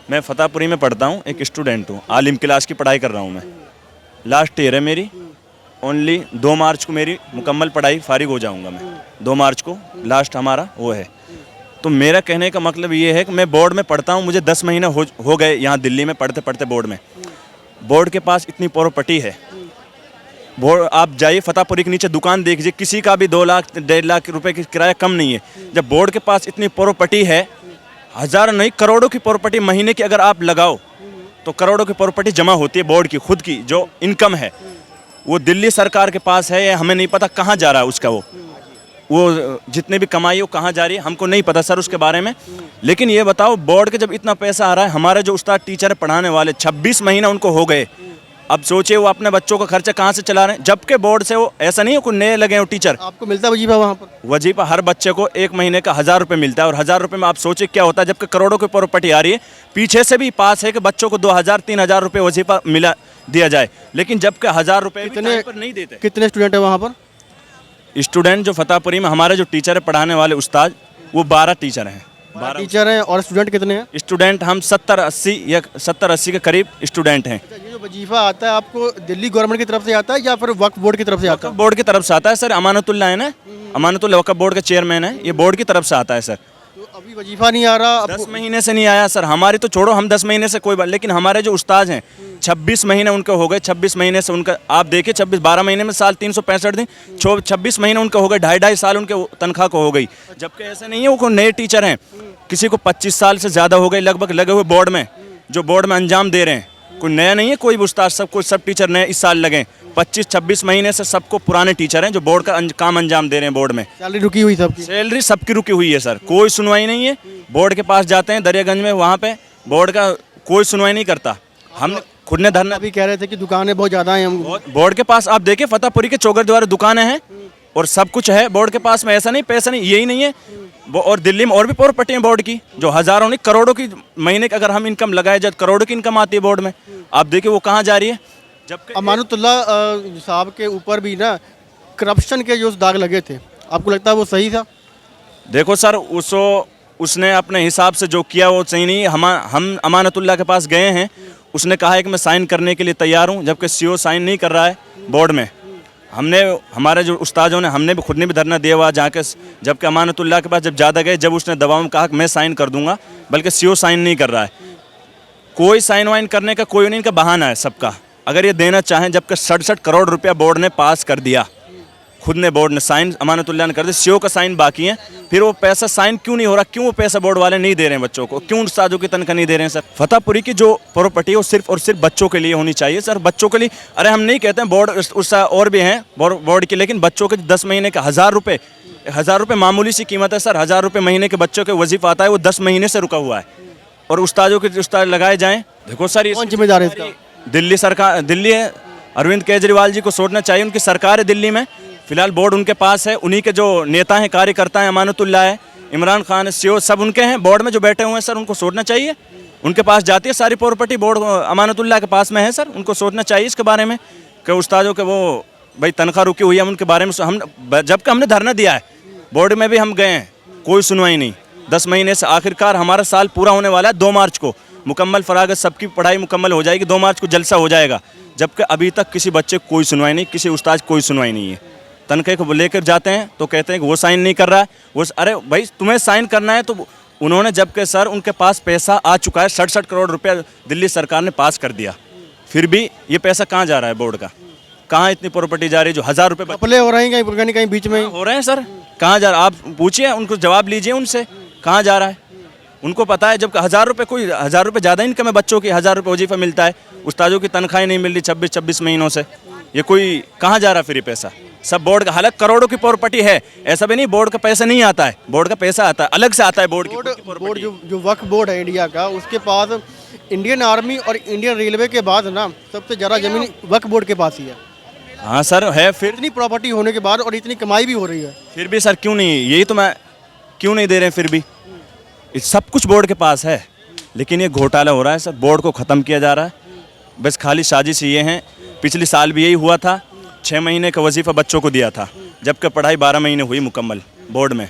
मैं फतेहपुरी में पढ़ता हूँ, एक स्टूडेंट हूँ, आलिम क्लास की पढ़ाई कर रहा हूँ मैं। लास्ट ईयर है मेरी, ओनली 2 मार्च को मेरी मुकम्मल पढ़ाई फारिग हो जाऊँगा मैं। 2 मार्च को लास्ट हमारा वो है। तो मेरा कहने का मतलब ये है कि मैं बोर्ड में पढ़ता हूँ, मुझे 10 महीने हो गए यहाँ दिल्ली में पढ़ते पढ़ते बोर्ड में। बोर्ड के पास इतनी प्रॉपर्टी है, बोर्ड आप जाइए फतेहपुरी के नीचे दुकान देखिए, किसी का भी 2 लाख 1.5 लाख रुपए की किराया कम नहीं है। जब बोर्ड के पास इतनी प्रॉपर्टी है, हज़ारों नहीं करोड़ों की प्रॉपर्टी महीने की अगर आप लगाओ तो करोड़ों की प्रॉपर्टी जमा होती है बोर्ड की खुद की जो इनकम है, वो दिल्ली सरकार के पास है। या हमें नहीं पता कहाँ जा रहा है उसका वो जितने भी कमाई वो कहाँ जा रही है हमको नहीं पता सर उसके बारे में। लेकिन ये बताओ, बोर्ड के जब इतना पैसा आ रहा है, हमारे जो उस्ताद टीचर है पढ़ाने वाले 26 महीना उनको हो गए, अब सोचिए वो अपने बच्चों का खर्चा कहाँ से चला रहे हैं। जबकि बोर्ड से वो ऐसा नहीं है कोई नए लगे हो टीचर। आपको मिलता है वजीफा वहाँ पर? वजीफा हर बच्चे को 1 महीने का 1000 रुपये मिलता है, और 1000 रुपये में आप सोचिए क्या होता है, जबकि करोड़ों की प्रॉपर्टी आ रही है। पीछे से भी पास है कि बच्चों को 2000-3000 रुपये वजीफा मिला दिया जाए, लेकिन जबकि 1000 रुपये पर नहीं देते। कितने स्टूडेंट है वहाँ पर? स्टूडेंट जो फतेहपुरी में हमारे जो टीचर है पढ़ाने वाले उस्ताद, वो 12 टीचर हैं। 12 टीचर हैं। और स्टूडेंट कितने हैं? स्टूडेंट हम 70-80 के करीब स्टूडेंट हैं। अच्छा, ये जो वजीफा आता है आपको दिल्ली गवर्नमेंट की तरफ से आता है या फिर वक्फ बोर्ड की तरफ से आता है? बोर्ड की तरफ से आता है सर। अमानतुल्लाह है ना, अमानतुल्लाह वक्फ बोर्ड के चेयरमैन है, ये बोर्ड की तरफ से आता है सर। तो अभी वजीफा नहीं आ रहा? 10 महीने से नहीं आया सर। हमारी तो छोड़ो, हम 10 महीने से कोई बात, लेकिन हमारे जो उस्ताद हैं 26 महीने उनके हो गए। 26 महीने से उनका आप देखिए, 12 महीने में साल 365 दिन, 26 महीने उनके हो गए, 2.5 साल उनके तनख्वाह को हो गई। जबकि ऐसा नहीं है वो कोई नए टीचर हैं, किसी को 25 साल से ज़्यादा हो गए लगभग लगे हुए बोर्ड में, जो बोर्ड में अंजाम दे रहे हैं। कोई नया नहीं है कोई भी उस्ताद, सब टीचर नए इस साल लगे। 25-26 महीने से सबको पुराने टीचर हैं जो बोर्ड का काम अंजाम दे रहे हैं बोर्ड में। सैलरी रुकी हुई सबकी? सैलरी सबकी रुकी हुई है सर, कोई सुनवाई नहीं है। बोर्ड के पास जाते हैं दरियागंज में, वहाँ पे बोर्ड का कोई सुनवाई नहीं करता। हम खुद ने धरना अभी कह रहे थे कि दुकानें बहुत ज़्यादा हैं हम बोर्ड के पास। आप देखिए फतेहपुरी के चौगर द्वारा दुकानें हैं और सब कुछ है बोर्ड के पास में। ऐसा नहीं पैसा नहीं, यही नहीं है। और दिल्ली में और भी प्रॉपर्टी है बोर्ड की जो हज़ारों नहीं करोड़ों की महीने की अगर हम इनकम लगाए जाए, करोड़ों की इनकम आती है बोर्ड में। आप देखिए वो कहाँ जा रही है। जबकि अमानुतुल्लाह साहब के ऊपर भी ना करप्शन के जो दाग लगे थे, आपको लगता है वो सही था? देखो सर, उसने अपने हिसाब से जो किया वो सही नहीं। हम अमानतुल्लाह के पास गए हैं, उसने कहा है कि मैं साइन करने के लिए तैयार हूं, जबकि सीओ साइन नहीं कर रहा है बोर्ड में। हमारे जो उस्तादों ने, हमने भी खुद ने भी धरना दिया हुआ जाके, जबकि अमानतुल्लाह के पास जब ज़्यादा गए, जब उसने दबाव में कहा कि मैं साइन कर दूंगा, बल्कि सीओ साइन नहीं कर रहा है। कोई साइन वाइन करने का कोई नहीं, इनका बहाना है सबका। अगर ये देना चाहें, जबकि 67 करोड़ रुपया बोर्ड ने पास कर दिया, खुद ने बोर्ड ने साइन अमानतुल्लाह ने कर दिया, सीओ का साइन बाकी है। फिर वो पैसा साइन क्यों नहीं हो रहा, क्यों वो पैसा बोर्ड वाले नहीं दे रहे हैं बच्चों को, क्यों उस्तादों की तनख्वाह नहीं दे रहे हैं सर? फतेहपुरी की जो प्रॉपर्टी है वो सिर्फ और सिर्फ बच्चों के लिए होनी चाहिए सर, बच्चों के लिए। अरे हम नहीं कहते हैं बोर्ड उस और भी हैं बोर्ड के, लेकिन बच्चों के 10 महीने का 1000 रुपये मामूली सी कीमत है सर। 1000 रुपये महीने के बच्चों के वजीफा आता है, वो 10 महीने से रुका हुआ है। और उस्तादों के उस्ताद लगाए जाएँ। देखो सर, ये कौन जिम्मेदार है इसका? दिल्ली सरकार, दिल्ली है, अरविंद केजरीवाल जी को सोचना चाहिए। उनकी सरकार है दिल्ली में, फिलहाल बोर्ड उनके पास है। उन्हीं के जो नेता हैं, कार्यकर्ता हैं, अमानतुल्लाह है, इमरान खान है, सीओ सब उनके हैं बोर्ड में जो बैठे हुए हैं सर। उनको सोचना चाहिए, उनके पास जाती है सारी प्रॉपर्टी, बोर्ड अमानतुल्लाह के पास में है सर। उनको सोचना चाहिए इसके बारे में कि उस्तादों के वो भाई तनख्वाह रुकी हुई है, उनके बारे में हम जबकि हमने धरना दिया है बोर्ड में भी, हम गए हैं, कोई सुनवाई नहीं। 10 महीने से आखिरकार हमारा साल पूरा होने वाला है। 2 मार्च को मुकम्मल फरागत, सबकी पढ़ाई मुकम्मल हो जाएगी। 2 मार्च को जलसा हो जाएगा, जबकि अभी तक किसी बच्चे को कोई सुनवाई नहीं, किसी उस्ताद कोई सुनवाई नहीं है। तनख्वाह को लेकर जाते हैं तो कहते हैं कि वो साइन नहीं कर रहा है। वो अरे भाई तुम्हें साइन करना है तो उन्होंने, जबकि सर उनके पास पैसा आ चुका है, 67 करोड़ रुपया दिल्ली सरकार ने पास कर दिया, फिर भी ये पैसा कहाँ जा रहा है बोर्ड का? कहाँ इतनी प्रॉपर्टी जा रही है जो 1000 रुपये घपले हो रहे हैं कहीं बीच में हो रहे हैं सर? कहाँ जा रहा है? आप पूछिए उनको, जवाब लीजिए उनसे, कहाँ जा रहा है? उनको पता है, जबकि 1000 रुपये, कोई 1000 रुपये ज़्यादा इनकम है बच्चों की, 1000 रुपये वजीफा मिलता है, उस्तादों की तनख्वाहें नहीं मिल रही 26-26 महीनों से। ये कोई कहाँ जा रहा फिर ये पैसा? सब बोर्ड का, हालांकि करोड़ों की प्रॉपर्टी है, ऐसा भी नहीं बोर्ड का पैसा नहीं आता है, बोर्ड का पैसा आता है, अलग से आता है बोर्ड बोर्ड जो वक्फ बोर्ड है इंडिया का, उसके पास इंडियन आर्मी और इंडियन रेलवे के बाद ना सबसे ज़्यादा ज़मीन वक्फ बोर्ड के पास ही है। हाँ सर है। फिर इतनी प्रॉपर्टी होने के बाद और इतनी कमाई भी हो रही है, फिर भी सर क्यों नहीं, यही तो मैं, क्यों नहीं दे रहे हैं? फिर भी सब कुछ बोर्ड के पास है, लेकिन ये घोटाला हो रहा है सर। बोर्ड को ख़त्म किया जा रहा है, बस खाली साजिश ये हैं। पिछले साल भी यही हुआ था, 6 महीने का वजीफ़ा बच्चों को दिया था, जबकि पढ़ाई 12 महीने हुई मुकम्मल बोर्ड में।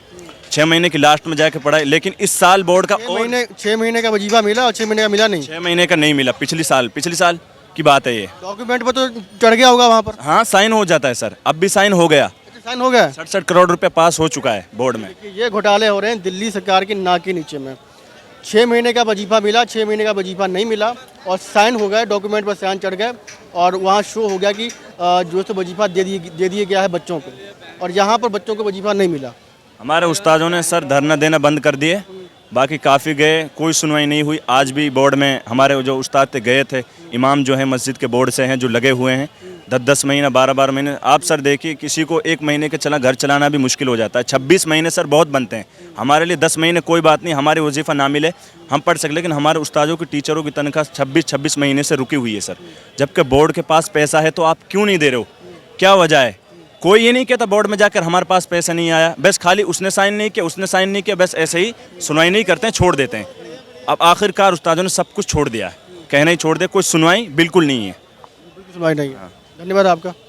6 महीने की लास्ट में जाके पढ़ाई, लेकिन इस साल बोर्ड का और 6 महीने का वजीफा मिला और 6 महीने का मिला नहीं। 6 महीने का नहीं मिला। पिछली साल की बात है ये। डॉक्यूमेंट पर तो चढ़ गया होगा वहाँ पर। हाँ, साइन हो जाता है सर, अब भी साइन हो गया। साइन हो गया। 67 करोड़ रुपए पास हो चुका है बोर्ड में। ये घोटाले हो रहे हैं दिल्ली सरकार की नाक के नीचे में। 6 महीने का वजीफा मिला, 6 महीने का वजीफा नहीं मिला और साइन हो गए, डॉक्यूमेंट पर साइन चढ़ गए और वहाँ शो हो गया कि जो तो वजीफा दे दिया गया है बच्चों को, और यहाँ पर बच्चों को वजीफा नहीं मिला। हमारे उस्तादों ने सर धरना देना बंद कर दिए, बाकी काफ़ी गए, कोई सुनवाई नहीं हुई। आज भी बोर्ड में हमारे जो उस्ताद थे गए थे, इमाम जो हैं मस्जिद के बोर्ड से हैं जो लगे हुए हैं 10-10 महीना 12-12 महीने। आप सर देखिए, किसी को 1 महीने के घर चलाना भी मुश्किल हो जाता है। 26 महीने सर बहुत बनते हैं हमारे लिए। 10 महीने कोई बात नहीं, हमारे वजीफ़ा ना मिले हम पढ़ सकते, लेकिन हमारे उस्तादों की टीचरों की तनख्वाह 26-26 महीने से रुकी हुई है सर। जबकि बोर्ड के पास पैसा है तो आप क्यों नहीं दे रहे हो, क्या वजह है? कोई ये नहीं कहता बोर्ड में जाकर हमारे पास पैसा नहीं आया, बस खाली उसने साइन नहीं किया, बस ऐसे ही सुनवाई नहीं करते हैं, छोड़ देते हैं। अब आखिरकार उस्तादों ने सब कुछ छोड़ दिया है, कहना ही छोड़ दिया, कोई सुनवाई बिल्कुल नहीं है। सुनवाई नहीं है। धन्यवाद आपका।